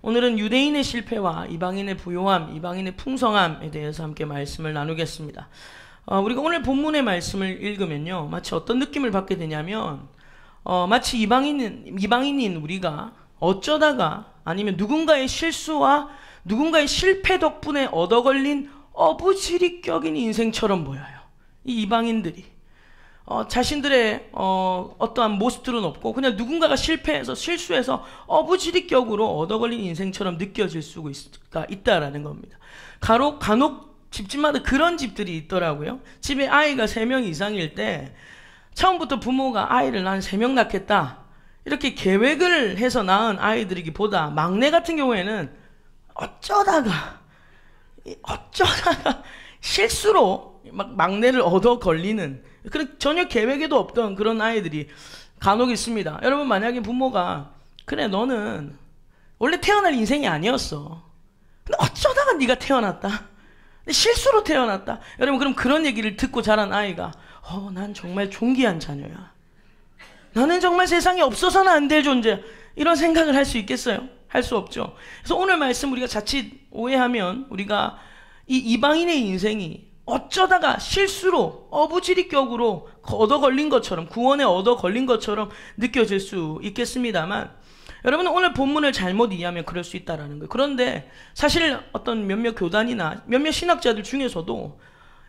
오늘은 유대인의 실패와 이방인의 부요함, 이방인의 풍성함에 대해서 함께 말씀을 나누겠습니다. 우리가 오늘 본문의 말씀을 읽으면요, 마치 어떤 느낌을 받게 되냐면 마치 이방인인 우리가 어쩌다가 아니면 누군가의 실수와 누군가의 실패 덕분에 얻어걸린 어부지리격인 인생처럼 보여요. 이 이방인들이 자신들의 어떠한 모습들은 없고 그냥 누군가가 실패해서 실수해서 어부지리격으로 얻어걸린 인생처럼 느껴질 수가 있다라는 겁니다. 간혹 집집마다 그런 집들이 있더라고요. 집에 아이가 3명 이상일 때 처음부터 부모가 아이를 난 3명 낳겠다 이렇게 계획을 해서 낳은 아이들이기보다 막내 같은 경우에는 어쩌다가 실수로 막내를 얻어 걸리는 그런 전혀 계획에도 없던 그런 아이들이 간혹 있습니다. 여러분, 만약에 부모가 그래 너는 원래 태어날 인생이 아니었어, 근데 어쩌다가 네가 태어났다, 실수로 태어났다. 여러분, 그럼 그런 얘기를 듣고 자란 아이가 난 정말 존귀한 자녀야, 나는 정말 세상에 없어서는 안 될 존재야, 이런 생각을 할 수 있겠어요? 할 수 없죠. 그래서 오늘 말씀 우리가 자칫 오해하면 우리가 이 이방인의 인생이 어쩌다가 실수로 어부지리격으로 얻어 걸린 것처럼, 구원에 얻어 걸린 것처럼 느껴질 수 있겠습니다만, 여러분은 오늘 본문을 잘못 이해하면 그럴 수 있다라는 거예요. 그런데 사실 어떤 몇몇 교단이나 몇몇 신학자들 중에서도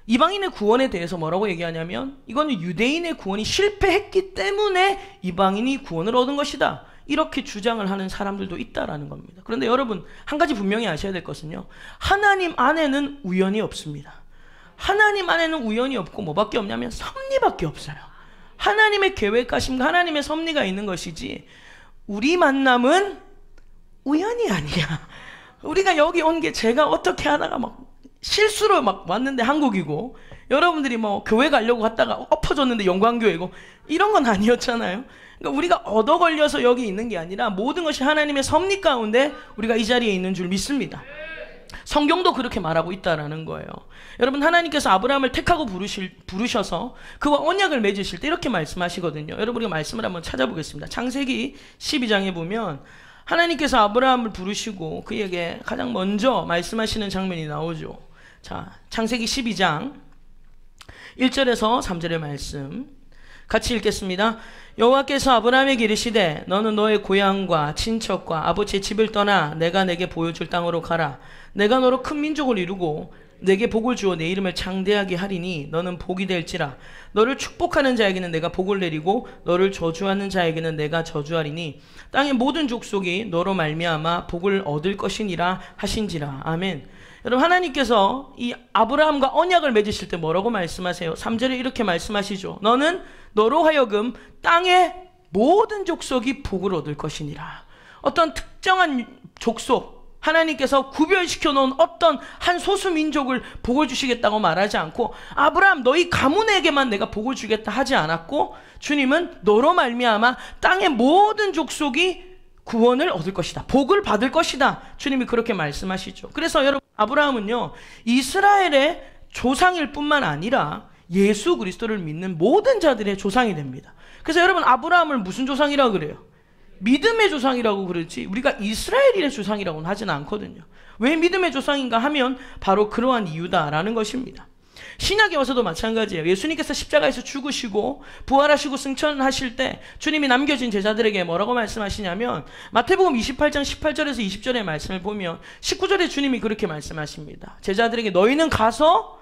이방인의 구원에 대해서 뭐라고 얘기하냐면 이거는 유대인의 구원이 실패했기 때문에 이방인이 구원을 얻은 것이다, 이렇게 주장을 하는 사람들도 있다라는 겁니다. 그런데 여러분, 한 가지 분명히 아셔야 될 것은요, 하나님 안에는 우연이 없습니다. 하나님 안에는 우연이 없고 뭐밖에 없냐면 섭리밖에 없어요. 하나님의 계획하심과 하나님의 섭리가 있는 것이지 우리 만남은 우연이 아니야. 우리가 여기 온 게 제가 어떻게 하다가 막 실수로 막 왔는데 한국이고, 여러분들이 뭐 교회 가려고 갔다가 엎어졌는데 영광교회고, 이런 건 아니었잖아요. 그러니까 우리가 얻어 걸려서 여기 있는 게 아니라 모든 것이 하나님의 섭리 가운데 우리가 이 자리에 있는 줄 믿습니다. 성경도 그렇게 말하고 있다라는 거예요. 여러분, 하나님께서 아브라함을 택하고 부르셔서 그와 언약을 맺으실 때 이렇게 말씀하시거든요. 여러분, 우리가 말씀을 한번 찾아보겠습니다. 창세기 12장에 보면 하나님께서 아브라함을 부르시고 그에게 가장 먼저 말씀하시는 장면이 나오죠. 자, 창세기 12장 1절에서 3절의 말씀 같이 읽겠습니다. 여호와께서 아브라함에게 이르시되 너는 너의 고향과 친척과 아버지의 집을 떠나 내가 내게 보여줄 땅으로 가라. 내가 너로 큰 민족을 이루고 내게 복을 주어 내 이름을 창대하게 하리니 너는 복이 될지라. 너를 축복하는 자에게는 내가 복을 내리고 너를 저주하는 자에게는 내가 저주하리니 땅의 모든 족속이 너로 말미암아 복을 얻을 것이니라 하신지라. 아멘. 여러분, 하나님께서 이 아브라함과 언약을 맺으실 때 뭐라고 말씀하세요? 3절에 이렇게 말씀하시죠. 너는 너로 하여금 땅의 모든 족속이 복을 얻을 것이니라. 어떤 특정한 족속, 하나님께서 구별시켜 놓은 어떤 한 소수 민족을 복을 주시겠다고 말하지 않고, 아브라함 너희 가문에게만 내가 복을 주겠다 하지 않았고, 주님은 너로 말미암아 땅의 모든 족속이 구원을 얻을 것이다, 복을 받을 것이다, 주님이 그렇게 말씀하시죠. 그래서 여러분, 아브라함은요 이스라엘의 조상일 뿐만 아니라 예수 그리스도를 믿는 모든 자들의 조상이 됩니다. 그래서 여러분, 아브라함을 무슨 조상이라고 그래요? 믿음의 조상이라고 그러지 우리가 이스라엘인의 조상이라고는 하지는 않거든요. 왜 믿음의 조상인가 하면 바로 그러한 이유다라는 것입니다. 신약에 와서도 마찬가지예요. 예수님께서 십자가에서 죽으시고 부활하시고 승천하실 때 주님이 남겨진 제자들에게 뭐라고 말씀하시냐면, 마태복음 28장 18절에서 20절의 말씀을 보면 19절에 주님이 그렇게 말씀하십니다. 제자들에게 너희는 가서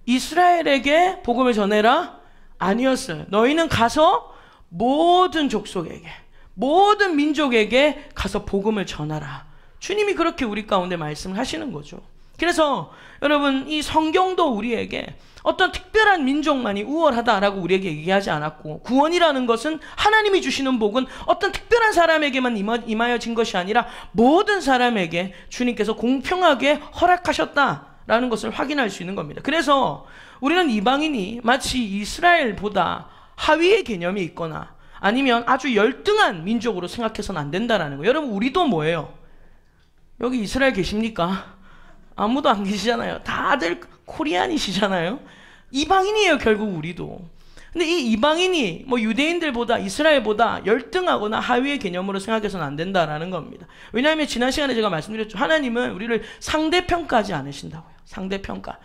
이스라엘에게 복음을 전해라? 아니었어요. 너희는 가서 모든 족속에게, 모든 민족에게 가서 복음을 전하라. 주님이 그렇게 우리 가운데 말씀을 하시는 거죠. 그래서 여러분, 이 성경도 우리에게 어떤 특별한 민족만이 우월하다라고 우리에게 얘기하지 않았고, 구원이라는 것은 하나님이 주시는 복은 어떤 특별한 사람에게만 임하여진 것이 아니라 모든 사람에게 주님께서 공평하게 허락하셨다라는 것을 확인할 수 있는 겁니다. 그래서 우리는 이방인이 마치 이스라엘보다 하위의 개념이 있거나 아니면 아주 열등한 민족으로 생각해서는 안 된다라는 거예요. 여러분, 우리도 뭐예요? 여기 이스라엘 계십니까? 아무도 안 계시잖아요. 다들 코리안이시잖아요. 이방인이에요, 결국 우리도. 근데 이 이방인이 뭐 유대인들보다 이스라엘보다 열등하거나 하위의 개념으로 생각해서는 안 된다라는 겁니다. 왜냐하면 지난 시간에 제가 말씀드렸죠. 하나님은 우리를 상대평가하지 않으신다고요. 상대평가.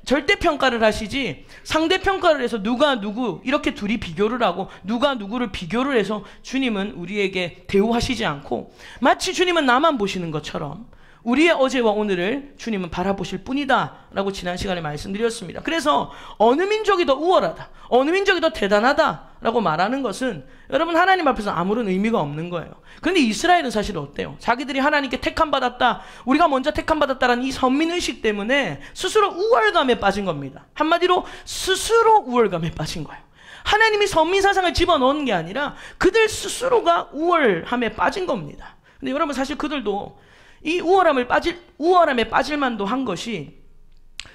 절대평가를 하시지 상대평가를 해서 누가 누구 이렇게 둘이 비교를 하고 누가 누구를 비교를 해서 주님은 우리에게 대우하시지 않고 마치 주님은 나만 보시는 것처럼 우리의 어제와 오늘을 주님은 바라보실 뿐이다 라고 지난 시간에 말씀드렸습니다. 그래서 어느 민족이 더 우월하다, 어느 민족이 더 대단하다 라고 말하는 것은 여러분 하나님 앞에서 아무런 의미가 없는 거예요. 그런데 이스라엘은 사실 어때요? 자기들이 하나님께 택함받았다, 우리가 먼저 택함받았다라는 이 선민의식 때문에 스스로 우월감에 빠진 겁니다. 한마디로 스스로 우월감에 빠진 거예요. 하나님이 선민사상을 집어넣은 게 아니라 그들 스스로가 우월함에 빠진 겁니다. 근데 여러분 사실 그들도 이 우월함에 빠질 만도 한 것이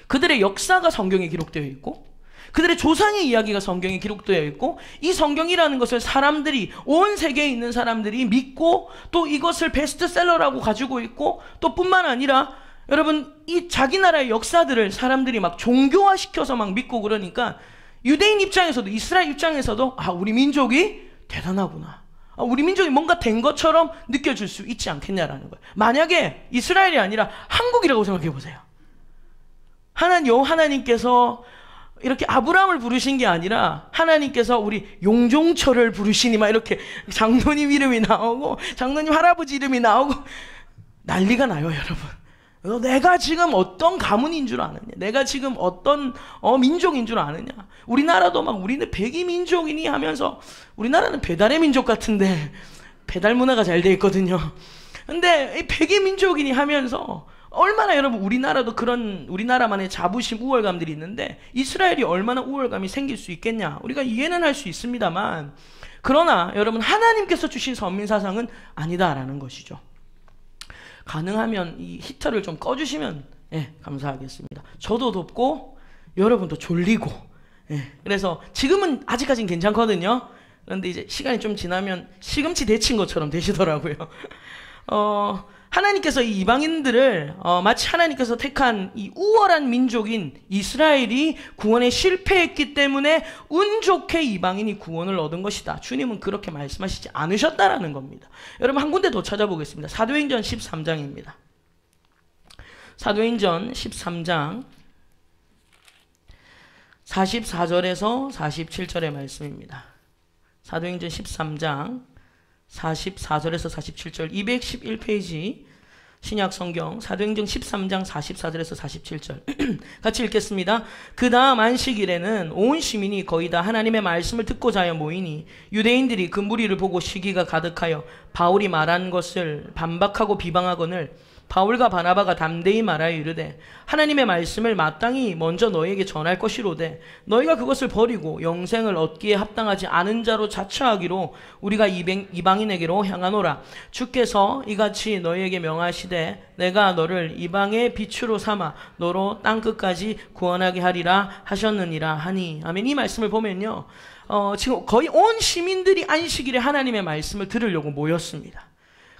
그들의 역사가 성경에 기록되어 있고 그들의 조상의 이야기가 성경에 기록되어 있고 이 성경이라는 것을 사람들이 온 세계에 있는 사람들이 믿고 또 이것을 베스트셀러라고 가지고 있고 또 뿐만 아니라 여러분 이 자기 나라의 역사들을 사람들이 막 종교화시켜서 막 믿고 그러니까 유대인 입장에서도 이스라엘 입장에서도 아 우리 민족이 대단하구나, 우리 민족이 뭔가 된 것처럼 느껴질 수 있지 않겠냐라는 거예요. 만약에 이스라엘이 아니라 한국이라고 생각해 보세요. 하나님께서 이렇게 아브라함을 부르신 게 아니라 하나님께서 우리 용종철을 부르시니 막 이렇게 장로님 이름이 나오고 장로님 할아버지 이름이 나오고 난리가 나요, 여러분. 내가 지금 어떤 가문인 줄 아느냐, 내가 지금 어떤 민족인 줄 아느냐. 우리나라도 막 우리는 백이 민족이니 하면서 우리나라는 배달의 민족 같은데 배달 문화가 잘 돼 있거든요. 근데 이 백이 민족이니 하면서 얼마나 여러분 우리나라도 그런 우리나라만의 자부심 우월감들이 있는데 이스라엘이 얼마나 우월감이 생길 수 있겠냐, 우리가 이해는 할 수 있습니다만 그러나 여러분 하나님께서 주신 선민사상은 아니다라는 것이죠. 가능하면 이 히터를 좀 꺼주시면 감사하겠습니다. 저도 덥고 여러분도 졸리고 그래서 지금은 아직까지는 괜찮거든요. 그런데 이제 시간이 좀 지나면 시금치 데친 것처럼 되시더라고요. 하나님께서 이 이방인들을 마치 하나님께서 택한 이 우월한 민족인 이스라엘이 구원에 실패했기 때문에 운 좋게 이방인이 구원을 얻은 것이다, 주님은 그렇게 말씀하시지 않으셨다라는 겁니다. 여러분 한 군데 더 찾아보겠습니다. 사도행전 13장입니다. 사도행전 13장 44절에서 47절의 말씀입니다. 사도행전 13장 44절에서 47절 211페이지 신약성경 사도행전 13장 44절에서 47절 같이 읽겠습니다. 그 다음 안식일에는 온 시민이 거의 다 하나님의 말씀을 듣고자 하여 모이니 유대인들이 그 무리를 보고 시기가 가득하여 바울이 말한 것을 반박하고 비방하거늘 바울과 바나바가 담대히 말하여 이르되 하나님의 말씀을 마땅히 먼저 너희에게 전할 것이로되 너희가 그것을 버리고 영생을 얻기에 합당하지 않은 자로 자처하기로 우리가 이방인에게로 향하노라. 주께서 이같이 너희에게 명하시되 내가 너를 이방의 빛으로 삼아 너로 땅끝까지 구원하게 하리라 하셨느니라 하니. 아멘. 이 말씀을 보면요, 지금 거의 온 시민들이 안식일에 하나님의 말씀을 들으려고 모였습니다.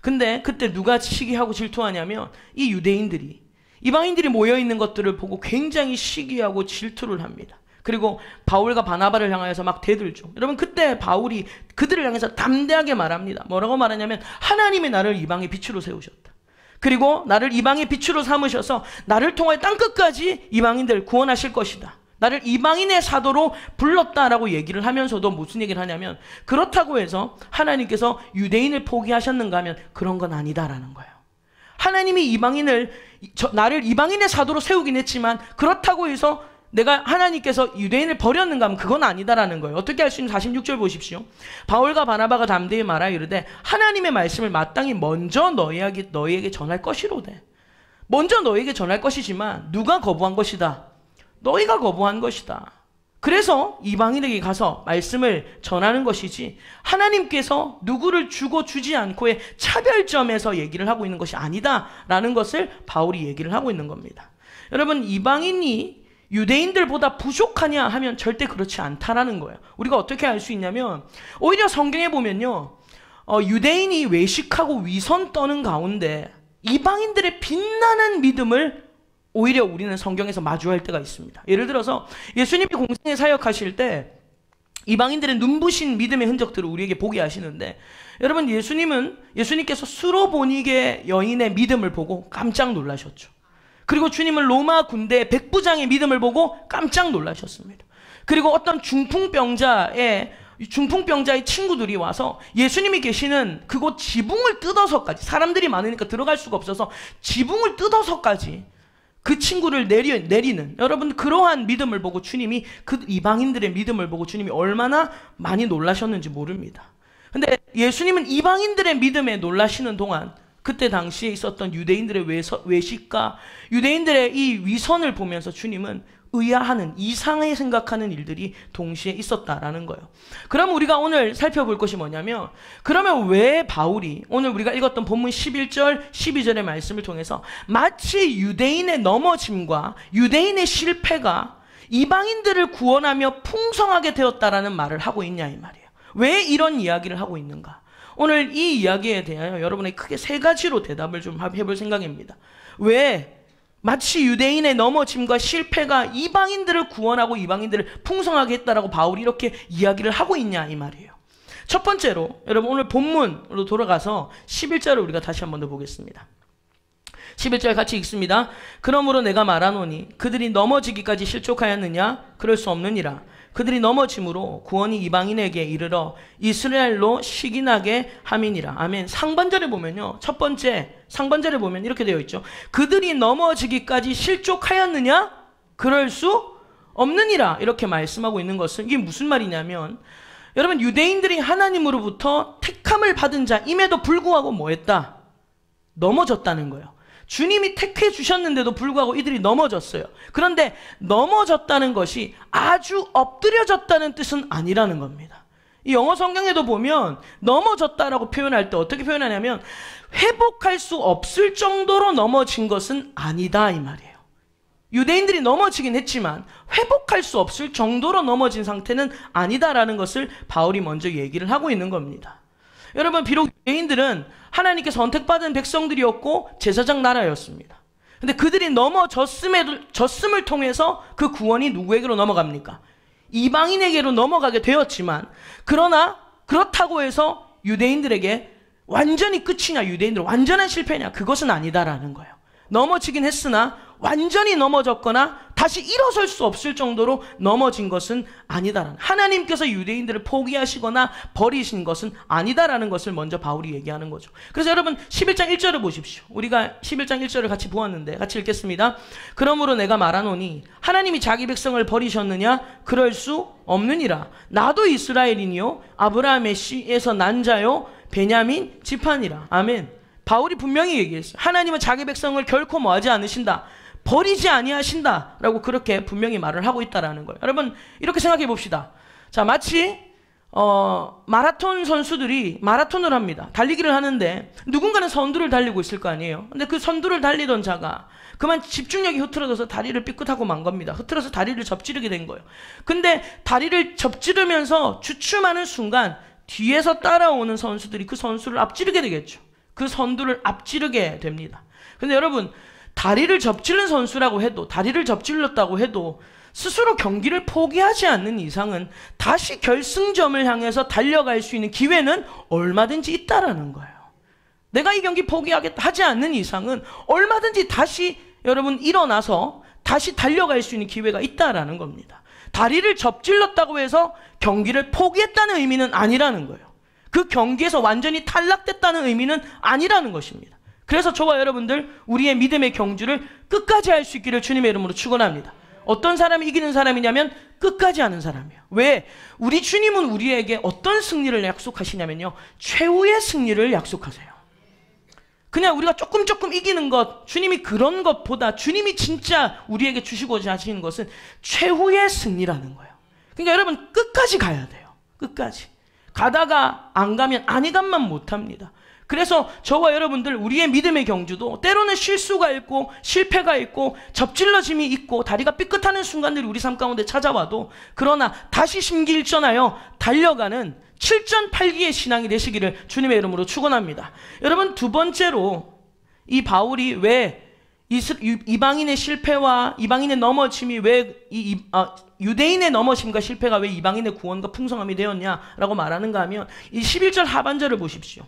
근데 그때 누가 시기하고 질투하냐면 이 유대인들이, 이방인들이 모여있는 것들을 보고 굉장히 시기하고 질투를 합니다. 그리고 바울과 바나바를 향하여서 막 대들죠. 여러분 그때 바울이 그들을 향해서 담대하게 말합니다. 뭐라고 말하냐면 하나님이 나를 이방의 빛으로 세우셨다. 그리고 나를 이방의 빛으로 삼으셔서 나를 통하여 땅끝까지 이방인들 구원하실 것이다. 나를 이방인의 사도로 불렀다라고 얘기를 하면서도 무슨 얘기를 하냐면 그렇다고 해서 하나님께서 유대인을 포기하셨는가 하면 그런 건 아니다라는 거예요. 하나님이 나를 이방인의 사도로 세우긴 했지만 그렇다고 해서 내가 하나님께서 유대인을 버렸는가 하면 그건 아니다라는 거예요. 어떻게 할 수 있는 46절 보십시오. 바울과 바나바가 담대히 말하여 이르되 하나님의 말씀을 마땅히 먼저 너희에게 전할 것이로되. 먼저 너희에게 전할 것이지만 누가 거부한 것이다? 너희가 거부한 것이다. 그래서 이방인에게 가서 말씀을 전하는 것이지 하나님께서 누구를 주고 주지 않고의 차별점에서 얘기를 하고 있는 것이 아니다라는 것을 바울이 얘기를 하고 있는 겁니다. 여러분 이방인이 유대인들보다 부족하냐 하면 절대 그렇지 않다라는 거예요. 우리가 어떻게 알 수 있냐면 오히려 성경에 보면요, 유대인이 외식하고 위선 떠는 가운데 이방인들의 빛나는 믿음을 오히려 우리는 성경에서 마주할 때가 있습니다. 예를 들어서 예수님이 공생에 사역하실 때 이방인들의 눈부신 믿음의 흔적들을 우리에게 보게 하시는데, 여러분, 예수님께서 수로보니게 여인의 믿음을 보고 깜짝 놀라셨죠. 그리고 주님은 로마 군대 백부장의 믿음을 보고 깜짝 놀라셨습니다. 그리고 어떤 중풍병자의 친구들이 와서 예수님이 계시는 그곳 지붕을 뜯어서까지, 사람들이 많으니까 들어갈 수가 없어서 지붕을 뜯어서까지 그 친구를 내리는, 여러분, 그러한 믿음을 보고 주님이, 그 이방인들의 믿음을 보고 주님이 얼마나 많이 놀라셨는지 모릅니다. 근데 예수님은 이방인들의 믿음에 놀라시는 동안 그때 당시에 있었던 유대인들의 외식과 유대인들의 이 위선을 보면서 주님은 의아하는, 이상하게 생각하는 일들이 동시에 있었다라는 거예요. 그럼 우리가 오늘 살펴볼 것이 뭐냐면, 그러면 왜 바울이 오늘 우리가 읽었던 본문 11절, 12절의 말씀을 통해서 마치 유대인의 넘어짐과 유대인의 실패가 이방인들을 구원하며 풍성하게 되었다라는 말을 하고 있냐 이 말이에요. 왜 이런 이야기를 하고 있는가? 오늘 이 이야기에 대하여 여러분에게 크게 세 가지로 대답을 좀 해볼 생각입니다. 왜 마치 유대인의 넘어짐과 실패가 이방인들을 구원하고 이방인들을 풍성하게 했다라고 바울이 이렇게 이야기를 하고 있냐 이 말이에요. 첫 번째로 여러분 오늘 본문으로 돌아가서 11절을 우리가 다시 한 번 더 보겠습니다. 11절 같이 읽습니다. 그러므로 내가 말하노니 그들이 넘어지기까지 실족하였느냐? 그럴 수 없느니라. 그들이 넘어짐으로 구원이 이방인에게 이르러 이스라엘로 시기나게 함이니라. 아멘. 상반절에 보면요, 첫 번째 상반절에 보면 이렇게 되어 있죠. 그들이 넘어지기까지 실족하였느냐? 그럴 수 없느니라. 이렇게 말씀하고 있는 것은, 이게 무슨 말이냐면, 여러분, 유대인들이 하나님으로부터 택함을 받은 자임에도 불구하고 뭐 했다? 넘어졌다는 거예요. 주님이 택해 주셨는데도 불구하고 이들이 넘어졌어요. 그런데 넘어졌다는 것이 아주 엎드려졌다는 뜻은 아니라는 겁니다. 이 영어 성경에도 보면 넘어졌다라고 표현할 때 어떻게 표현하냐면 회복할 수 없을 정도로 넘어진 것은 아니다 이 말이에요. 유대인들이 넘어지긴 했지만 회복할 수 없을 정도로 넘어진 상태는 아니다라는 것을 바울이 먼저 얘기를 하고 있는 겁니다. 여러분, 비록 유대인들은 하나님께 선택받은 백성들이었고 제사장 나라였습니다. 근데 그들이 넘어졌음을 통해서 그 구원이 누구에게로 넘어갑니까? 이방인에게로 넘어가게 되었지만, 그러나 그렇다고 해서 유대인들에게 완전히 끝이냐, 유대인들 완전한 실패냐, 그것은 아니다라는 거예요. 넘어지긴 했으나 완전히 넘어졌거나 다시 일어설 수 없을 정도로 넘어진 것은 아니다라는, 하나님께서 유대인들을 포기하시거나 버리신 것은 아니다라는 것을 먼저 바울이 얘기하는 거죠. 그래서 여러분 11장 1절을 보십시오. 우리가 11장 1절을 같이 보았는데 같이 읽겠습니다. 그러므로 내가 말하노니 하나님이 자기 백성을 버리셨느냐? 그럴 수 없느니라. 나도 이스라엘이니요 아브라함의 씨에서 난 자요 베냐민 지파니라. 아멘. 바울이 분명히 얘기했어요. 하나님은 자기 백성을 결코 뭐하지 않으신다, 버리지 아니하신다 라고 그렇게 분명히 말을 하고 있다라는 거예요. 여러분 이렇게 생각해 봅시다. 자, 마치 마라톤 선수들이 마라톤을 합니다. 달리기를 하는데 누군가는 선두를 달리고 있을 거 아니에요. 근데 그 선두를 달리던 자가 그만 집중력이 흐트러져서 다리를 삐끗하고 만 겁니다. 흐트러서 다리를 접지르게 된 거예요. 근데 다리를 접지르면서 주춤하는 순간 뒤에서 따라오는 선수들이 그 선수를 앞지르게 되겠죠. 그 선두를 앞지르게 됩니다. 근데 여러분, 다리를 접질른 선수라고 해도, 다리를 접질렀다고 해도 스스로 경기를 포기하지 않는 이상은 다시 결승점을 향해서 달려갈 수 있는 기회는 얼마든지 있다라는 거예요. 내가 이 경기 포기하겠다 하지 않는 이상은 얼마든지 다시 여러분 일어나서 다시 달려갈 수 있는 기회가 있다라는 겁니다. 다리를 접질렀다고 해서 경기를 포기했다는 의미는 아니라는 거예요. 그 경기에서 완전히 탈락됐다는 의미는 아니라는 것입니다. 그래서 저와 여러분들 우리의 믿음의 경주를 끝까지 할 수 있기를 주님의 이름으로 축원합니다. 어떤 사람이 이기는 사람이냐면 끝까지 하는 사람이에요. 왜? 우리 주님은 우리에게 어떤 승리를 약속하시냐면요, 최후의 승리를 약속하세요. 그냥 우리가 조금 이기는 것, 주님이 그런 것보다 주님이 진짜 우리에게 주시고자 하시는 것은 최후의 승리라는 거예요. 그러니까 여러분 끝까지 가야 돼요. 끝까지. 가다가 안 가면 아니감만 못합니다. 그래서 저와 여러분들 우리의 믿음의 경주도 때로는 실수가 있고 실패가 있고 접질러짐이 있고 다리가 삐끗하는 순간들이 우리 삶 가운데 찾아와도, 그러나 다시 심기일전하여 달려가는 7전8기의 신앙이 되시기를 주님의 이름으로 축원합니다. 여러분, 두 번째로 이 바울이 왜 이방인의 실패와 이방인의 넘어짐이 왜 유대인의 넘어짐과 실패가 왜 이방인의 구원과 풍성함이 되었냐라고 말하는가 하면 이 11절 하반절을 보십시오.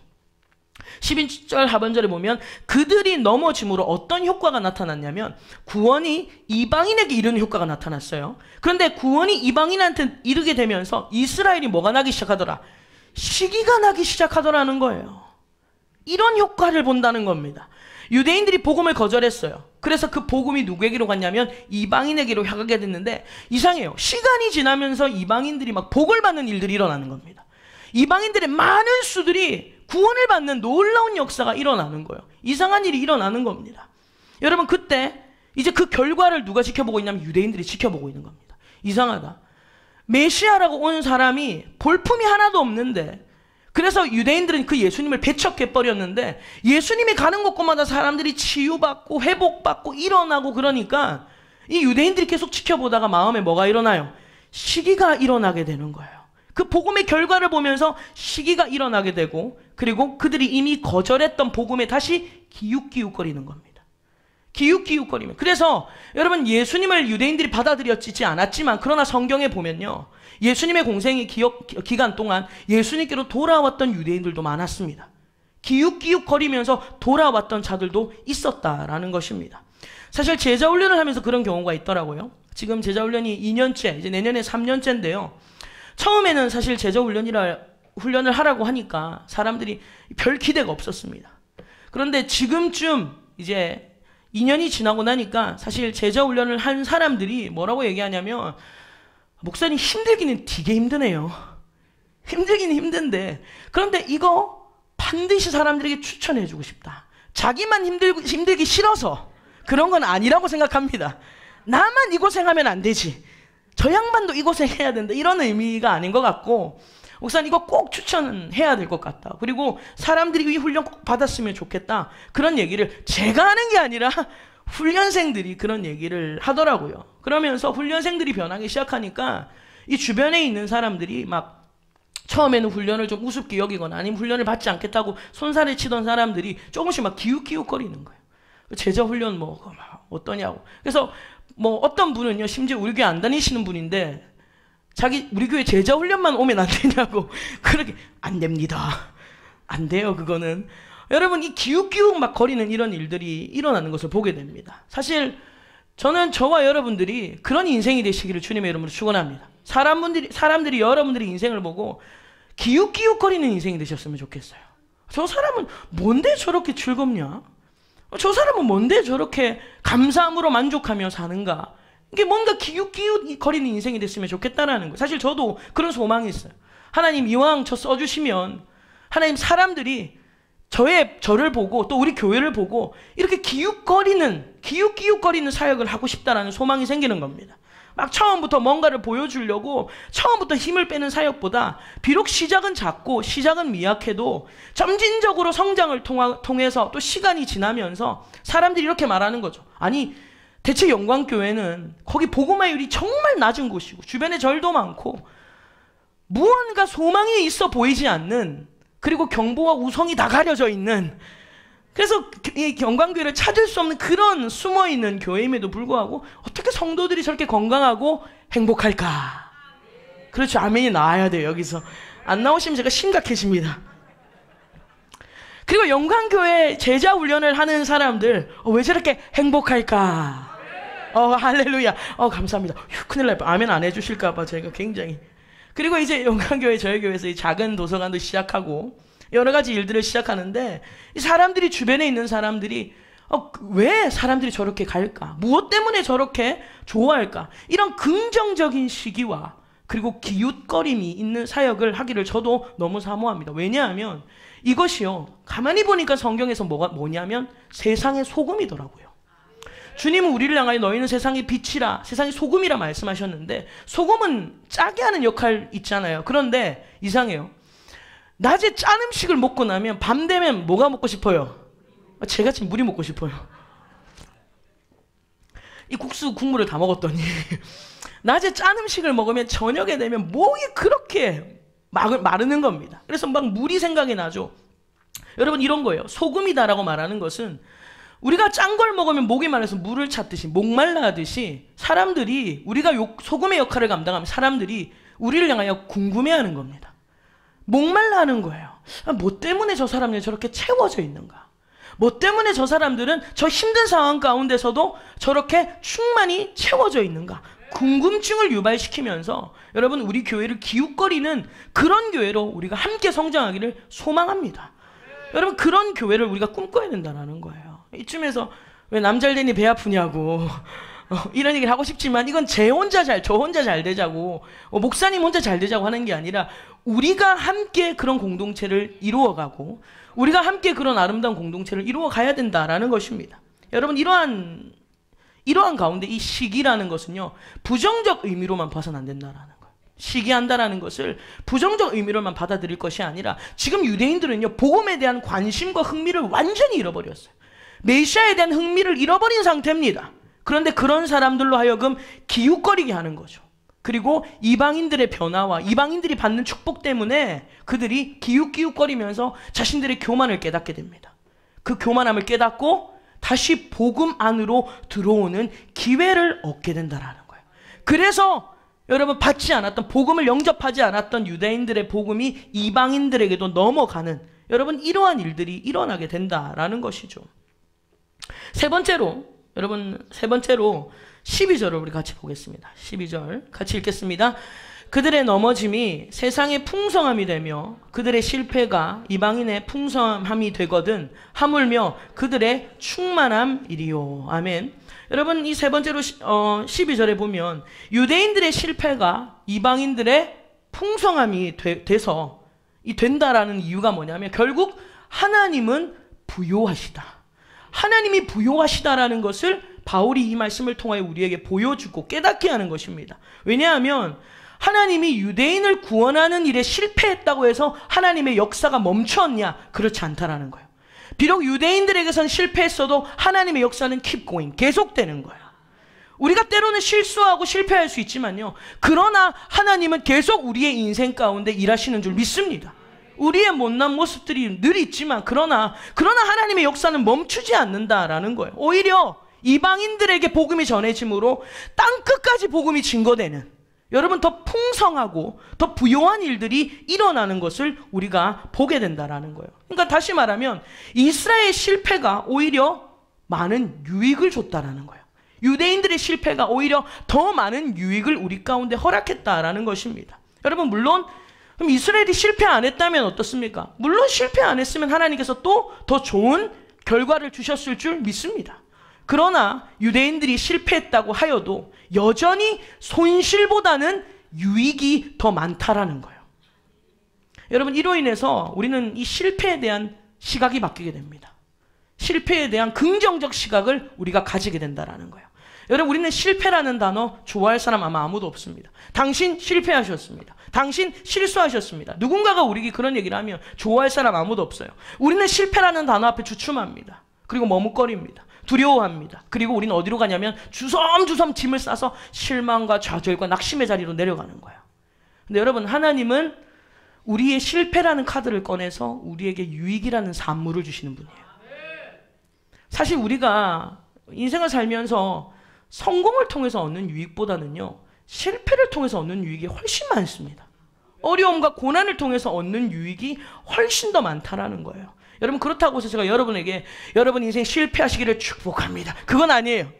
11절 하반절에 보면 그들이 넘어짐으로 어떤 효과가 나타났냐면 구원이 이방인에게 이르는 효과가 나타났어요. 그런데 구원이 이방인한테 이르게 되면서 이스라엘이 뭐가 나기 시작하더라? 시기가 나기 시작하더라는 거예요. 이런 효과를 본다는 겁니다. 유대인들이 복음을 거절했어요. 그래서 그 복음이 누구에게로 갔냐면 이방인에게로 향하게 됐는데 이상해요. 시간이 지나면서 이방인들이 막 복을 받는 일들이 일어나는 겁니다. 이방인들의 많은 수들이 구원을 받는 놀라운 역사가 일어나는 거예요. 이상한 일이 일어나는 겁니다. 여러분 그때 이제 그 결과를 누가 지켜보고 있냐면 유대인들이 지켜보고 있는 겁니다. 이상하다. 메시아라고 온 사람이 볼품이 하나도 없는데 그래서 유대인들은 그 예수님을 배척해버렸는데 예수님이 가는 곳곳마다 사람들이 치유받고 회복받고 일어나고 그러니까 이 유대인들이 계속 지켜보다가 마음에 뭐가 일어나요? 시기가 일어나게 되는 거예요. 그 복음의 결과를 보면서 시기가 일어나게 되고 그리고 그들이 이미 거절했던 복음에 다시 기웃기웃거리는 겁니다. 기웃기웃거리면. 그래서 여러분 예수님을 유대인들이 받아들였지 않았지만 그러나 성경에 보면요. 예수님의 공생의 기간 동안 예수님께로 돌아왔던 유대인들도 많았습니다. 기웃기웃거리면서 돌아왔던 자들도 있었다라는 것입니다. 사실 제자훈련을 하면서 그런 경우가 있더라고요. 지금 제자훈련이 2년째, 이제 내년에 3년째인데요. 처음에는 사실 제자훈련을 하라고 하니까 사람들이 별 기대가 없었습니다. 그런데 지금쯤 이제 2년이 지나고 나니까 사실 제자훈련을 한 사람들이 뭐라고 얘기하냐면 목사님 힘들기는 되게 힘드네요. 힘들기는 힘든데 그런데 이거 반드시 사람들에게 추천해주고 싶다. 자기만 힘들기 싫어서 그런 건 아니라고 생각합니다. 나만 이 고생하면 안 되지. 저 양반도 이 고생해야 된다. 이런 의미가 아닌 것 같고 목사님 이거 꼭 추천해야 될 것 같다. 그리고 사람들이 이 훈련 꼭 받았으면 좋겠다. 그런 얘기를 제가 하는 게 아니라 훈련생들이 그런 얘기를 하더라고요. 그러면서 훈련생들이 변하기 시작하니까 이 주변에 있는 사람들이 막 처음에는 훈련을 좀 우습게 여기거나 아니면 훈련을 받지 않겠다고 손살을 치던 사람들이 조금씩 막 기웃기웃거리는 거예요. 제자 훈련 뭐 어떠냐고. 그래서 뭐 어떤 분은요 심지어 우리 교회 안 다니시는 분인데 우리 교회 제자 훈련만 오면 안 되냐고. 그렇게 안 됩니다. 안 돼요 그거는. 여러분 이 기웃기웃 막 거리는 이런 일들이 일어나는 것을 보게 됩니다. 사실 저는 저와 여러분들이 그런 인생이 되시기를 주님의 이름으로 축원합니다. 사람들이 여러분들의 인생을 보고 기웃기웃거리는 인생이 되셨으면 좋겠어요. 저 사람은 뭔데 저렇게 즐겁냐? 저 사람은 뭔데 저렇게 감사함으로 만족하며 사는가? 이게 뭔가 기웃기웃거리는 인생이 됐으면 좋겠다라는 거예요. 사실 저도 그런 소망이 있어요. 하나님 이왕 저 써주시면 하나님 사람들이 저를 보고 또 우리 교회를 보고 이렇게 기웃기웃거리는 사역을 하고 싶다라는 소망이 생기는 겁니다. 막 처음부터 뭔가를 보여주려고 처음부터 힘을 빼는 사역보다 비록 시작은 작고 시작은 미약해도 점진적으로 성장을 통해서 또 시간이 지나면서 사람들이 이렇게 말하는 거죠. 아니 대체 영광교회는 거기 복음화율이 정말 낮은 곳이고 주변에 절도 많고 무언가 소망이 있어 보이지 않는 그리고 경보와 우성이 다 가려져 있는 그래서 이 영광교회를 찾을 수 없는 그런 숨어있는 교회임에도 불구하고 어떻게 성도들이 저렇게 건강하고 행복할까? 그렇죠. 아멘이 나와야 돼요. 여기서 안 나오시면 제가 심각해집니다. 그리고 영광교회 제자 훈련을 하는 사람들 왜 저렇게 행복할까? 할렐루야. 감사합니다. 큰일 날 뻔. 아멘 안 해주실까봐 제가 굉장히. 그리고 이제 영광교회 저희 교회에서 이 작은 도서관도 시작하고 여러 가지 일들을 시작하는데 이 사람들이 주변에 있는 사람들이 왜 사람들이 저렇게 갈까? 무엇 때문에 저렇게 좋아할까? 이런 긍정적인 시기와 그리고 기웃거림이 있는 사역을 하기를 저도 너무 사모합니다. 왜냐하면 이것이요 가만히 보니까 성경에서 뭐냐면 세상의 소금이더라고요. 주님은 우리를 향하여 너희는 세상의 빛이라 세상의 소금이라 말씀하셨는데 소금은 짜게 하는 역할 있잖아요. 그런데 이상해요. 낮에 짠 음식을 먹고 나면 밤 되면 뭐가 먹고 싶어요? 제가 지금 물이 먹고 싶어요. 이 국물을 다 먹었더니 낮에 짠 음식을 먹으면 저녁에 되면 목이 그렇게 마르는 겁니다. 그래서 막 물이 생각이 나죠. 여러분 이런 거예요. 소금이다라고 말하는 것은 우리가 짠 걸 먹으면 목이 말라서 물을 찾듯이 목말라 하듯이 사람들이 우리가 소금의 역할을 감당하면 사람들이 우리를 향하여 궁금해하는 겁니다. 목말라 하는 거예요. 뭐 때문에 저 사람들이 저렇게 채워져 있는가? 뭐 때문에 저 사람들은 저 힘든 상황 가운데서도 저렇게 충만히 채워져 있는가? 궁금증을 유발시키면서 여러분 우리 교회를 기웃거리는 그런 교회로 우리가 함께 성장하기를 소망합니다. 여러분 그런 교회를 우리가 꿈꿔야 된다는 거예요. 이쯤에서 왜 남 잘 되니 배 아프냐고 이런 얘기를 하고 싶지만 이건 저 혼자 잘 되자고 목사님 혼자 잘 되자고 하는 게 아니라 우리가 함께 그런 공동체를 이루어가고 우리가 함께 그런 아름다운 공동체를 이루어가야 된다라는 것입니다. 여러분 이러한 가운데 이 시기라는 것은요 부정적 의미로만 봐서는 안 된다라는 거예요. 시기한다라는 것을 부정적 의미로만 받아들일 것이 아니라 지금 유대인들은요 복음에 대한 관심과 흥미를 완전히 잃어버렸어요. 메시아에 대한 흥미를 잃어버린 상태입니다. 그런데 그런 사람들로 하여금 기웃거리게 하는 거죠. 그리고 이방인들의 변화와 이방인들이 받는 축복 때문에 그들이 기웃기웃거리면서 자신들의 교만을 깨닫게 됩니다. 그 교만함을 깨닫고 다시 복음 안으로 들어오는 기회를 얻게 된다는 거예요. 그래서 여러분 받지 않았던 복음을 영접하지 않았던 유대인들의 복음이 이방인들에게도 넘어가는 여러분 이러한 일들이 일어나게 된다라는 것이죠. 세 번째로 12절을 우리 같이 보겠습니다. 12절 같이 읽겠습니다. 그들의 넘어짐이 세상의 풍성함이 되며 그들의 실패가 이방인의 풍성함이 되거든 하물며 그들의 충만함이리요. 아멘. 여러분 이 세 번째로 12절에 보면 유대인들의 실패가 이방인들의 풍성함이 돼서 된다라는 이유가 뭐냐면 결국 하나님은 부요하시다. 하나님이 부요하시다라는 것을 바울이 이 말씀을 통하여 우리에게 보여주고 깨닫게 하는 것입니다. 왜냐하면 하나님이 유대인을 구원하는 일에 실패했다고 해서 하나님의 역사가 멈췄냐? 그렇지 않다라는 거예요. 비록 유대인들에게선 실패했어도 하나님의 역사는 keep going, 계속되는 거예요. 우리가 때로는 실수하고 실패할 수 있지만요. 그러나 하나님은 계속 우리의 인생 가운데 일하시는 줄 믿습니다. 우리의 못난 모습들이 늘 있지만 그러나 하나님의 역사는 멈추지 않는다라는 거예요. 오히려 이방인들에게 복음이 전해짐으로 땅끝까지 복음이 증거되는 여러분 더 풍성하고 더 부요한 일들이 일어나는 것을 우리가 보게 된다라는 거예요. 그러니까 다시 말하면 이스라엘의 실패가 오히려 많은 유익을 줬다라는 거예요. 유대인들의 실패가 오히려 더 많은 유익을 우리 가운데 허락했다라는 것입니다. 여러분 물론 그럼 이스라엘이 실패 안 했다면 어떻습니까? 물론 실패 안 했으면 하나님께서 또 더 좋은 결과를 주셨을 줄 믿습니다. 그러나 유대인들이 실패했다고 하여도 여전히 손실보다는 유익이 더 많다라는 거예요. 여러분 이로 인해서 우리는 이 실패에 대한 시각이 바뀌게 됩니다. 실패에 대한 긍정적 시각을 우리가 가지게 된다라는 거예요. 여러분 우리는 실패라는 단어 좋아할 사람 아마 아무도 없습니다. 당신 실패하셨습니다. 당신 실수하셨습니다. 누군가가 우리에게 그런 얘기를 하면 좋아할 사람 아무도 없어요. 우리는 실패라는 단어 앞에 주춤합니다. 그리고 머뭇거립니다. 두려워합니다. 그리고 우리는 어디로 가냐면 주섬주섬 짐을 싸서 실망과 좌절과 낙심의 자리로 내려가는 거예요. 근데 여러분 하나님은 우리의 실패라는 카드를 꺼내서 우리에게 유익이라는 산물을 주시는 분이에요. 사실 우리가 인생을 살면서 성공을 통해서 얻는 유익보다는요 실패를 통해서 얻는 유익이 훨씬 많습니다. 어려움과 고난을 통해서 얻는 유익이 훨씬 더 많다라는 거예요. 여러분 그렇다고 해서 제가 여러분에게 여러분 인생 실패하시기를 축복합니다. 그건 아니에요.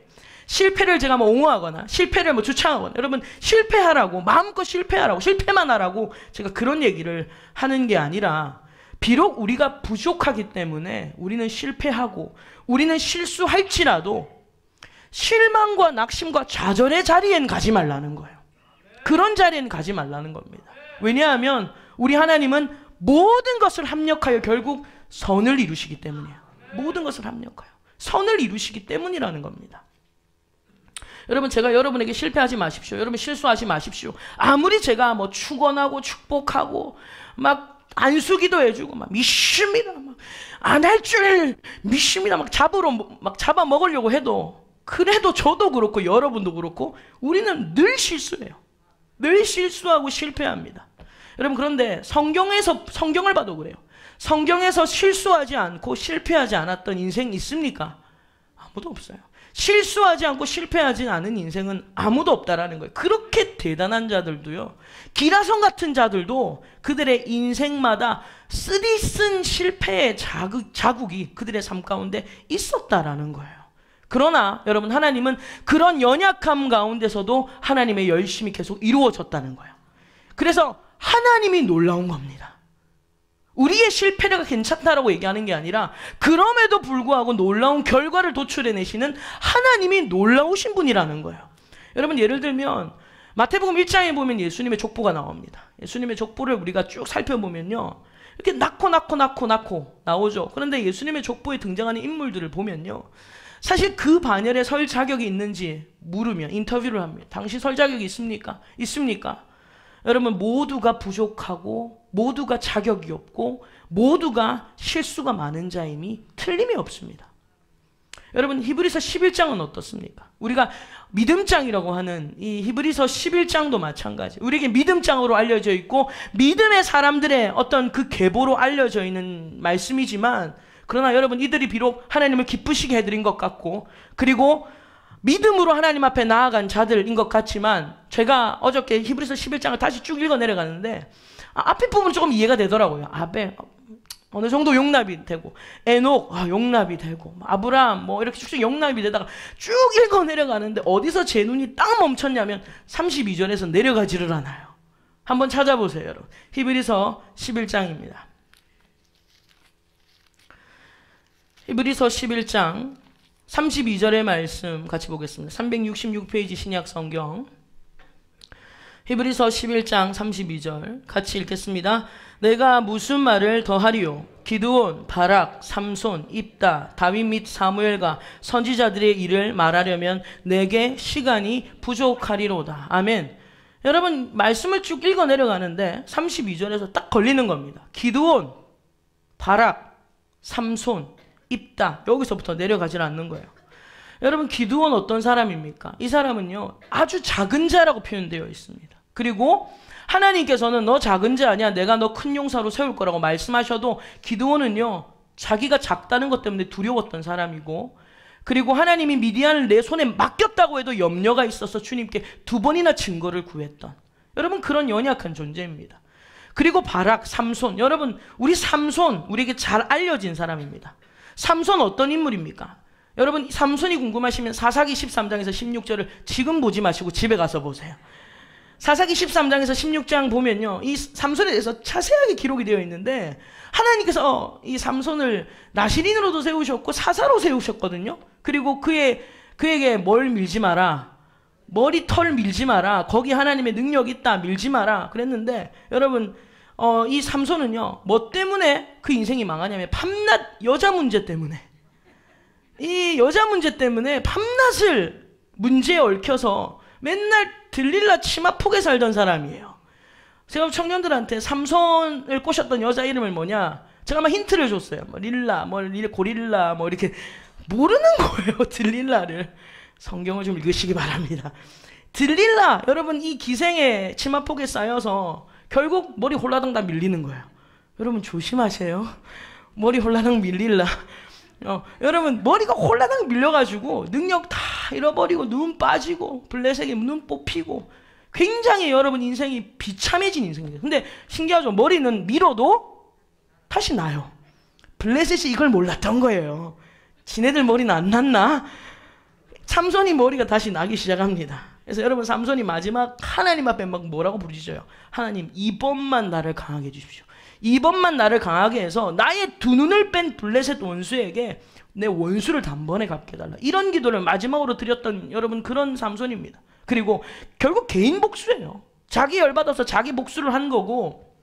실패를 제가 옹호하거나 실패를 주창하거나 여러분 실패하라고 마음껏 실패하라고 실패만 하라고 제가 그런 얘기를 하는 게 아니라 비록 우리가 부족하기 때문에 우리는 실패하고 우리는 실수할지라도 실망과 낙심과 좌절의 자리엔 가지 말라는 거예요. 그런 자리엔 가지 말라는 겁니다. 왜냐하면 우리 하나님은 모든 것을 합력하여 결국 선을 이루시기 때문이에요. 모든 것을 합력하여 선을 이루시기 때문이라는 겁니다. 여러분 제가 여러분에게 실패하지 마십시오. 여러분 실수하지 마십시오. 아무리 제가 축원하고 축복하고 막 안수기도 해주고 막 믿습니다. 안 할 줄 믿습니다. 잡아 먹으려고 해도 그래도 저도 그렇고 여러분도 그렇고 우리는 늘 실수해요. 늘 실수하고 실패합니다. 여러분 그런데 성경을 봐도 그래요. 성경에서 실수하지 않고 실패하지 않았던 인생 있습니까? 아무도 없어요. 실수하지 않고 실패하지 않은 인생은 아무도 없다라는 거예요. 그렇게 대단한 자들도요, 기라성 같은 자들도 그들의 인생마다 쓰디쓴 실패의 자국이 그들의 삶 가운데 있었다라는 거예요. 그러나 여러분, 하나님은 그런 연약함 가운데서도 하나님의 열심이 계속 이루어졌다는 거예요. 그래서 하나님이 놀라운 겁니다. 우리의 실패가 괜찮다라고 얘기하는 게 아니라 그럼에도 불구하고 놀라운 결과를 도출해내시는 하나님이 놀라우신 분이라는 거예요. 여러분, 예를 들면 마태복음 1장에 보면 예수님의 족보가 나옵니다. 예수님의 족보를 우리가 쭉 살펴보면요, 이렇게 낳고 나오죠. 그런데 예수님의 족보에 등장하는 인물들을 보면요, 사실 그 반열에 설 자격이 있는지 물으면, 인터뷰를 합니다. 당신 설 자격이 있습니까? 있습니까? 여러분, 모두가 부족하고 모두가 자격이 없고 모두가 실수가 많은 자임이 틀림이 없습니다. 여러분, 히브리서 11장은 어떻습니까? 우리가 믿음장이라고 하는 이 히브리서 11장도 마찬가지. 우리에게 믿음장으로 알려져 있고 믿음의 사람들의 어떤 그 계보로 알려져 있는 말씀이지만, 그러나 여러분, 이들이 비록 하나님을 기쁘시게 해드린 것 같고 그리고 믿음으로 하나님 앞에 나아간 자들인 것 같지만, 제가 어저께 히브리서 11장을 다시 쭉 읽어 내려가는데 앞에 부분은 조금 이해가 되더라고요. 아벨 어느 정도 용납이 되고, 에녹 용납이 되고, 아브라함 이렇게 쭉 용납이 되다가 쭉 읽어 내려가는데 어디서 제 눈이 딱 멈췄냐면 32절에서 내려가지를 않아요. 한번 찾아보세요, 여러분. 히브리서 11장입니다. 히브리서 11장 32절의 말씀 같이 보겠습니다. 366페이지 신약 성경 히브리서 11장 32절 같이 읽겠습니다. 내가 무슨 말을 더하리요? 기드온, 바락, 삼손, 입다, 다윗 및 사무엘과 선지자들의 일을 말하려면 내게 시간이 부족하리로다. 아멘. 여러분, 말씀을 쭉 읽어 내려가는데 32절에서 딱 걸리는 겁니다. 기드온, 바락, 삼손, 입다. 여기서부터 내려가질 않는 거예요. 여러분, 기드온 어떤 사람입니까? 이 사람은요, 아주 작은 자라고 표현되어 있습니다. 그리고 하나님께서는 너 작은 자 아니야, 내가 너 큰 용사로 세울 거라고 말씀하셔도 기드온은요, 자기가 작다는 것 때문에 두려웠던 사람이고, 그리고 하나님이 미디안을 내 손에 맡겼다고 해도 염려가 있어서 주님께 2번이나 증거를 구했던, 여러분, 그런 연약한 존재입니다. 그리고 바락, 삼손. 여러분, 우리 삼손, 우리에게 잘 알려진 사람입니다. 삼손 어떤 인물입니까? 여러분, 삼손이 궁금하시면 사사기 13장에서 16절을 지금 보지 마시고 집에 가서 보세요. 사사기 13장에서 16장 보면요, 이 삼손에 대해서 자세하게 기록이 되어 있는데, 하나님께서 이 삼손을 나시린으로도 세우셨고 사사로 세우셨거든요. 그리고 그에게 뭘 밀지 마라, 머리털 밀지 마라, 거기 하나님의 능력이 있다, 밀지 마라 그랬는데, 여러분, 이 삼손은요, 뭐 때문에 그 인생이 망하냐면 밤낮 여자 문제 때문에, 이 여자 문제 때문에 밤낮을 문제에 얽혀서 맨날 들릴라 치마폭에 살던 사람이에요. 제가 청년들한테 삼손을 꼬셨던 여자 이름을 뭐냐, 제가 막 힌트를 줬어요. 릴라, 고릴라, 이렇게 모르는 거예요. 들릴라를. 성경을 좀 읽으시기 바랍니다. 들릴라, 여러분, 이 기생의 치마폭에 쌓여서 결국 머리 홀라당 다 밀리는 거예요. 여러분, 조심하세요. 머리 홀라당 밀릴라. 여러분, 머리가 홀라당 밀려가지고 능력 다 잃어버리고 눈 빠지고 블레셋에 눈 뽑히고 굉장히 여러분 인생이 비참해진 인생이에요. 근데 신기하죠. 머리는 밀어도 다시 나요. 블레셋이 이걸 몰랐던 거예요. 지네들 머리는 안 났나? 삼손이 머리가 다시 나기 시작합니다. 그래서 여러분, 삼손이 마지막 하나님 앞에 막 뭐라고 부르짖어요? 하나님, 이번만 나를 강하게 해주십시오. 이번만 나를 강하게 해서 나의 2눈을 뺀 블레셋 원수에게 내 원수를 단번에 갚게 해달라. 이런 기도를 마지막으로 드렸던 여러분, 그런 삼손입니다. 그리고 결국 개인 복수예요. 자기 열받아서 자기 복수를 한 거고,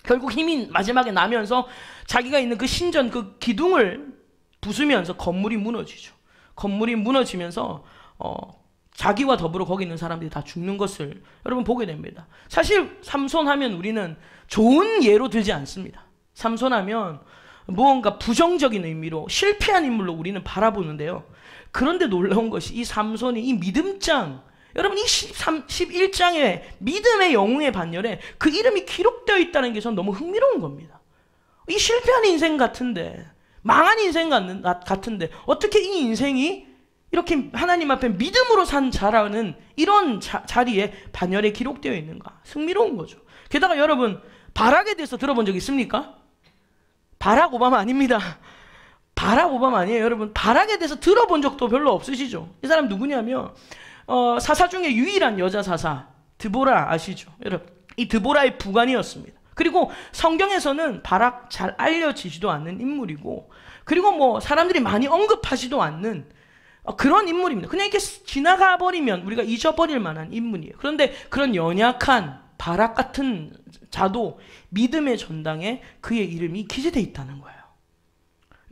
결국 힘이 마지막에 나면서 자기가 있는 그 신전 그 기둥을 부수면서 건물이 무너지죠. 건물이 무너지면서 자기와 더불어 거기 있는 사람들이 다 죽는 것을 여러분 보게 됩니다. 사실 삼손 하면 우리는 좋은 예로 들지 않습니다. 삼손 하면 무언가 부정적인 의미로 실패한 인물로 우리는 바라보는데요. 그런데 놀라운 것이 이 삼손이 이 믿음장, 여러분, 이 11장의 믿음의 영웅의 반열에 그 이름이 기록되어 있다는 게 전 너무 흥미로운 겁니다. 이 실패한 인생 같은데, 망한 인생 같은데 어떻게 이 인생이 이렇게 하나님 앞에 믿음으로 산 자라는 이런 자리에 반열에 기록되어 있는가? 흥미로운 거죠. 게다가 여러분, 바락에 대해서 들어본 적 있습니까? 바락 오바마 아닙니다. 바락 오바마 아니에요. 여러분, 바락에 대해서 들어본 적도 별로 없으시죠? 이 사람 누구냐면 사사 중에 유일한 여자 사사 드보라 아시죠? 여러분, 이 드보라의 부관이었습니다. 그리고 성경에서는 바락 잘 알려지지도 않는 인물이고, 그리고 뭐 사람들이 많이 언급하지도 않는 그런 인물입니다. 그냥 이렇게 지나가 버리면 우리가 잊어버릴 만한 인물이에요. 그런데 그런 연약한 바락 같은 자도 믿음의 전당에 그의 이름이 기재되어 있다는 거예요.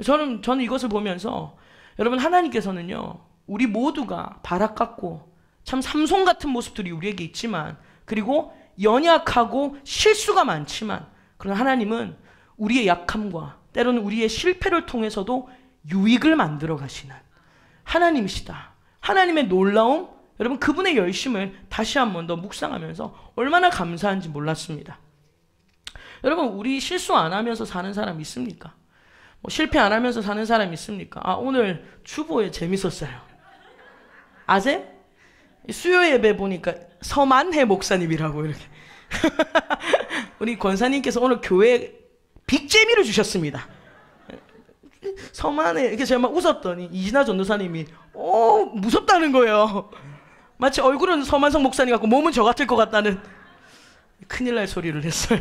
저는 이것을 보면서 여러분, 하나님께서는요, 우리 모두가 바락 같고 참 삼손 같은 모습들이 우리에게 있지만, 그리고 연약하고 실수가 많지만, 그러나 하나님은 우리의 약함과 때로는 우리의 실패를 통해서도 유익을 만들어 가시는 하나님이시다. 하나님의 놀라움, 여러분, 그분의 열심을 다시 한 번 더 묵상하면서 얼마나 감사한지 몰랐습니다. 여러분, 우리 실수 안 하면서 사는 사람 있습니까? 뭐 실패 안 하면서 사는 사람 있습니까? 오늘 주보에 재밌었어요. 아재? 수요 예배 보니까 서만해 목사님이라고 이렇게 우리 권사님께서 오늘 교회에 빅재미를 주셨습니다. 서만해. 이렇게 제가 막 웃었더니 이진아 전도사님이 무섭다는 거예요. 마치 얼굴은 서만성 목사님 같고 몸은 저 같을 것 같다는 큰일 날 소리를 했어요.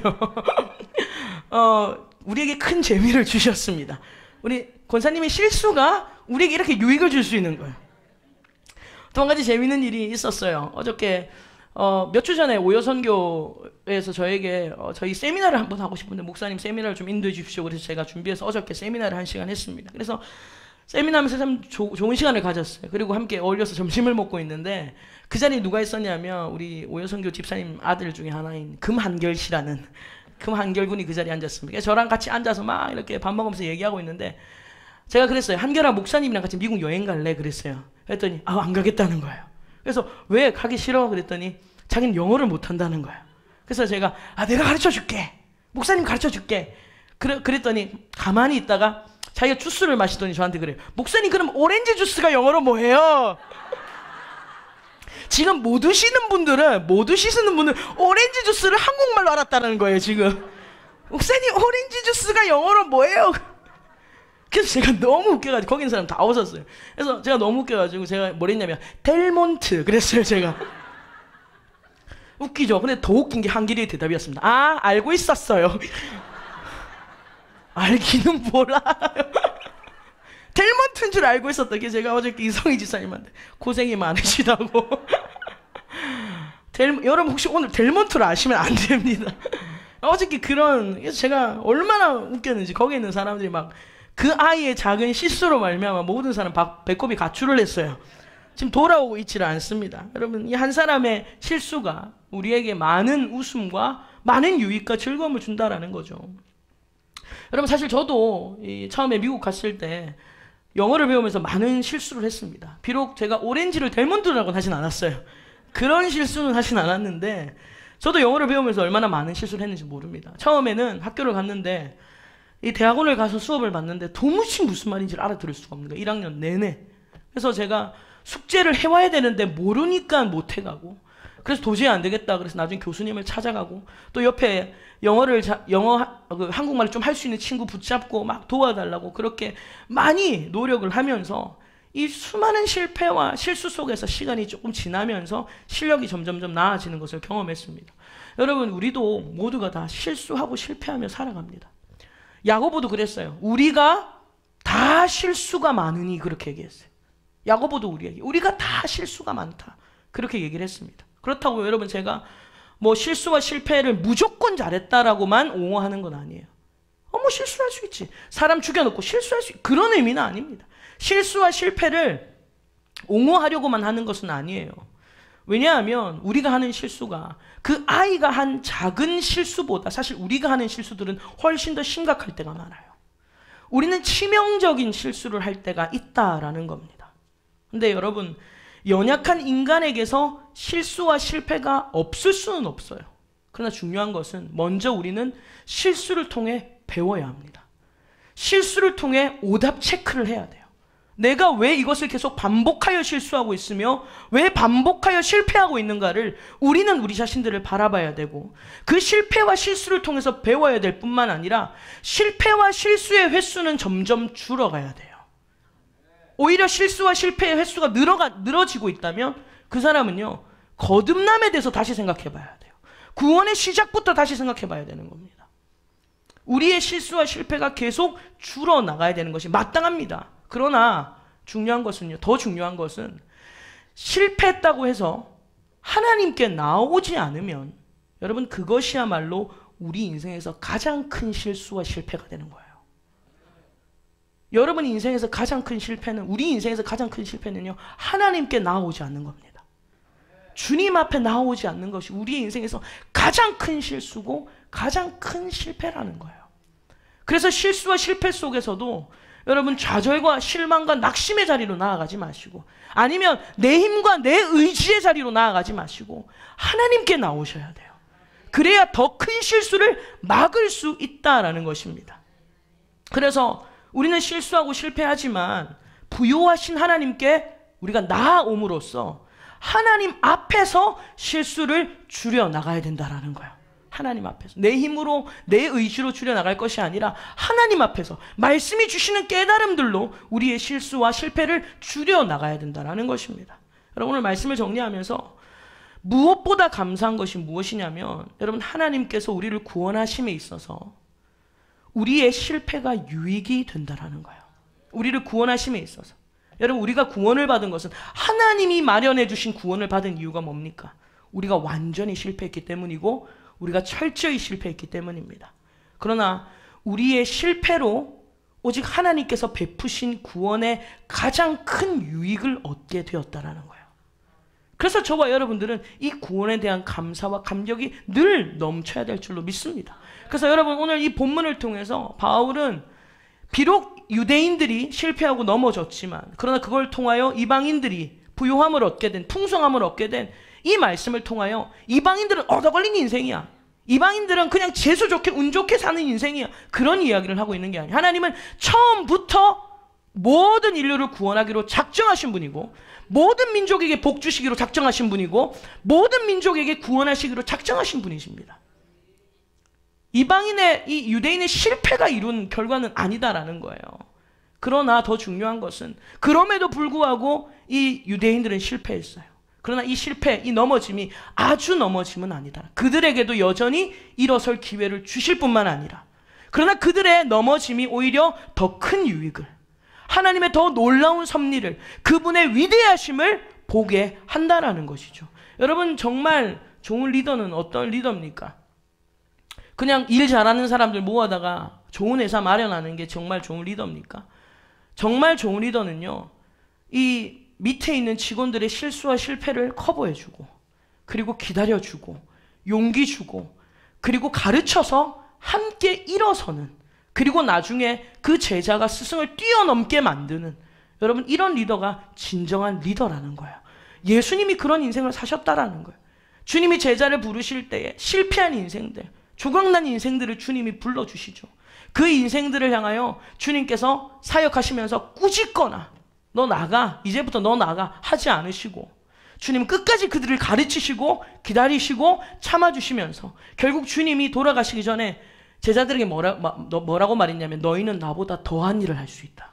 우리에게 큰 재미를 주셨습니다. 우리 권사님의 실수가 우리에게 이렇게 유익을 줄 수 있는 거예요. 또 한 가지 재미있는 일이 있었어요. 어저께 몇 주 전에 오여선교에서 저에게 저희 세미나를 한번 하고 싶은데 목사님 세미나를 좀 인도해 주십시오. 그래서 제가 준비해서 어저께 세미나를 1시간 했습니다. 그래서 세미나하면서 참 좋은 시간을 가졌어요. 그리고 함께 어울려서 점심을 먹고 있는데 그 자리에 누가 있었냐면 우리 오여선교 집사님 아들 중에 하나인 금한결 씨라는 금한결 군이 그 자리에 앉았습니다. 저랑 같이 앉아서 막 이렇게 밥 먹으면서 얘기하고 있는데 제가 그랬어요. 한결아, 목사님이랑 같이 미국 여행 갈래? 그랬어요. 그랬더니 안 가겠다는 거예요. 그래서 왜 가기 싫어? 그랬더니 자기는 영어를 못한다는 거예요. 그래서 제가 내가 가르쳐줄게. 목사님 가르쳐줄게. 그랬더니 가만히 있다가 자기가 주스를 마시더니 저한테 그래요. 목사님, 그럼 오렌지 주스가 영어로 뭐예요? 지금 못 드시는 분들은 오렌지 주스를 한국말로 알았다는 거예요. 지금 목사님, 오렌지 주스가 영어로 뭐예요? 그래서 제가 너무 웃겨가지고 거기 있는 사람 다 웃었어요. 그래서 제가 너무 웃겨가지고 제가 뭘 했냐면 델몬트 그랬어요. 제가 웃기죠. 근데 더 웃긴 게 한길이의 대답이었습니다. 알고 있었어요. 알기는 몰라요. 델몬트인 줄 알고 있었다. 그래서 제가 어저께 이성희 지사님한테 고생이 많으시다고. 여러분 혹시 오늘 델몬트를 아시면 안 됩니다. 어저께 그래서 제가 얼마나 웃겼는지 거기 있는 사람들이 막 그 아이의 작은 실수로 말미암아 모든 사람 배꼽이 가출을 했어요. 지금 돌아오고 있지를 않습니다. 여러분, 이 한 사람의 실수가 우리에게 많은 웃음과 많은 유익과 즐거움을 준다라는 거죠. 여러분, 사실 저도 처음에 미국 갔을 때 영어를 배우면서 많은 실수를 했습니다. 비록 제가 오렌지를 델몬트라고 하진 않았어요. 그런 실수는 하진 않았는데 저도 영어를 배우면서 얼마나 많은 실수를 했는지 모릅니다. 처음에는 학교를 갔는데 이 대학원을 가서 수업을 받는데 도무지 무슨 말인지를 알아들을 수가 없는 거예요. 1학년 내내. 그래서 제가 숙제를 해와야 되는데 모르니까 못 해가고, 그래서 도저히 안 되겠다. 그래서 나중에 교수님을 찾아가고, 또 옆에 한국말을 좀 할 수 있는 친구 붙잡고 막 도와달라고 그렇게 많이 노력을 하면서 이 수많은 실패와 실수 속에서 시간이 조금 지나면서 실력이 점점점 나아지는 것을 경험했습니다. 여러분, 우리도 모두가 다 실수하고 실패하며 살아갑니다. 야고보도 그랬어요. 우리가 다 실수가 많으니 그렇게 얘기했어요. 야고보도 우리가 다 실수가 많다 그렇게 얘기를 했습니다. 그렇다고 여러분 제가 뭐 실수와 실패를 무조건 잘했다라고만 옹호하는 건 아니에요. 뭐 실수할 수 있지. 사람 죽여놓고 실수할 수 있지. 그런 의미는 아닙니다. 실수와 실패를 옹호하려고만 하는 것은 아니에요. 왜냐하면 우리가 하는 실수가 그 아이가 한 작은 실수보다 사실 우리가 하는 실수들은 훨씬 더 심각할 때가 많아요. 우리는 치명적인 실수를 할 때가 있다라는 겁니다. 근데 여러분, 연약한 인간에게서 실수와 실패가 없을 수는 없어요. 그러나 중요한 것은 먼저 우리는 실수를 통해 배워야 합니다. 실수를 통해 오답 체크를 해야 돼요. 내가 왜 이것을 계속 반복하여 실수하고 있으며 왜 반복하여 실패하고 있는가를 우리는 우리 자신들을 바라봐야 되고, 그 실패와 실수를 통해서 배워야 될 뿐만 아니라 실패와 실수의 횟수는 점점 줄어가야 돼요. 오히려 실수와 실패의 횟수가 늘어지고 있다면 그 사람은요, 거듭남에 대해서 다시 생각해 봐야 돼요. 구원의 시작부터 다시 생각해 봐야 되는 겁니다. 우리의 실수와 실패가 계속 줄어나가야 되는 것이 마땅합니다. 그러나 중요한 것은요, 더 중요한 것은 실패했다고 해서 하나님께 나오지 않으면 여러분, 그것이야말로 우리 인생에서 가장 큰 실수와 실패가 되는 거예요. 여러분 인생에서 가장 큰 실패는, 우리 인생에서 가장 큰 실패는요, 하나님께 나오지 않는 겁니다. 주님 앞에 나오지 않는 것이 우리의 인생에서 가장 큰 실수고 가장 큰 실패라는 거예요. 그래서 실수와 실패 속에서도 여러분, 좌절과 실망과 낙심의 자리로 나아가지 마시고, 아니면 내 힘과 내 의지의 자리로 나아가지 마시고 하나님께 나오셔야 돼요. 그래야 더 큰 실수를 막을 수 있다라는 것입니다. 그래서 우리는 실수하고 실패하지만 부요하신 하나님께 우리가 나아옴으로써 하나님 앞에서 실수를 줄여나가야 된다라는 거예요. 하나님 앞에서 내 힘으로 내 의지로 줄여나갈 것이 아니라 하나님 앞에서 말씀이 주시는 깨달음들로 우리의 실수와 실패를 줄여나가야 된다는 것입니다. 여러분, 오늘 말씀을 정리하면서 무엇보다 감사한 것이 무엇이냐면, 여러분, 하나님께서 우리를 구원하심에 있어서 우리의 실패가 유익이 된다는 거예요. 우리를 구원하심에 있어서. 여러분, 우리가 구원을 받은 것은, 하나님이 마련해 주신 구원을 받은 이유가 뭡니까? 우리가 완전히 실패했기 때문이고 우리가 철저히 실패했기 때문입니다. 그러나 우리의 실패로 오직 하나님께서 베푸신 구원의 가장 큰 유익을 얻게 되었다라는 거예요. 그래서 저와 여러분들은 이 구원에 대한 감사와 감격이 늘 넘쳐야 될 줄로 믿습니다. 그래서 여러분, 오늘 이 본문을 통해서 바울은 비록 유대인들이 실패하고 넘어졌지만, 그러나 그걸 통하여 이방인들이 부요함을 얻게 된, 풍성함을 얻게 된 이 말씀을 통하여 이방인들은 얻어걸린 인생이야, 이방인들은 그냥 재수 좋게 운 좋게 사는 인생이야, 그런 이야기를 하고 있는 게 아니에요. 하나님은 처음부터 모든 인류를 구원하기로 작정하신 분이고, 모든 민족에게 복 주시기로 작정하신 분이고, 모든 민족에게 구원하시기로 작정하신 분이십니다. 이방인의, 이 유대인의 실패가 이룬 결과는 아니다라는 거예요. 그러나 더 중요한 것은, 그럼에도 불구하고 이 유대인들은 실패했어요. 그러나 이 실패, 이 넘어짐이 아주 넘어짐은 아니다. 그들에게도 여전히 일어설 기회를 주실 뿐만 아니라, 그러나 그들의 넘어짐이 오히려 더 큰 유익을, 하나님의 더 놀라운 섭리를, 그분의 위대하심을 보게 한다라는 것이죠. 여러분, 정말 좋은 리더는 어떤 리더입니까? 그냥 일 잘하는 사람들 모아다가 좋은 회사 마련하는 게 정말 좋은 리더입니까? 정말 좋은 리더는요, 이 밑에 있는 직원들의 실수와 실패를 커버해주고, 그리고 기다려주고, 용기 주고, 그리고 가르쳐서 함께 일어서는, 그리고 나중에 그 제자가 스승을 뛰어넘게 만드는, 여러분, 이런 리더가 진정한 리더라는 거예요. 예수님이 그런 인생을 사셨다라는 거예요. 주님이 제자를 부르실 때에 실패한 인생들, 조각난 인생들을 주님이 불러주시죠. 그 인생들을 향하여 주님께서 사역하시면서 꾸짖거나 너 나가, 이제부터 너 나가 하지 않으시고, 주님은 끝까지 그들을 가르치시고 기다리시고 참아주시면서 결국 주님이 돌아가시기 전에 제자들에게 뭐라고 말했냐면, 너희는 나보다 더한 일을 할 수 있다.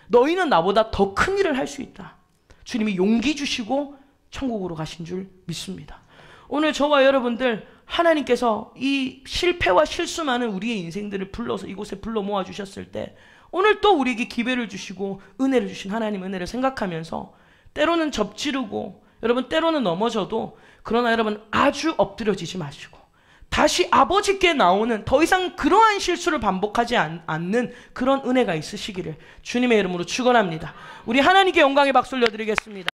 너희는 나보다 더 큰 일을 할 수 있다. 주님이 용기 주시고 천국으로 가신 줄 믿습니다. 오늘 저와 여러분들, 하나님께서 이 실패와 실수 많은 우리의 인생들을 불러서 이곳에 불러 모아 주셨을 때, 오늘 또 우리에게 기회를 주시고 은혜를 주신 하나님 은혜를 생각하면서, 때로는 접지르고 여러분 때로는 넘어져도, 그러나 여러분 아주 엎드려지지 마시고 다시 아버지께 나오는, 더 이상 그러한 실수를 반복하지 않는 그런 은혜가 있으시기를 주님의 이름으로 축원합니다. 우리 하나님께 영광의 박수 올려드리겠습니다.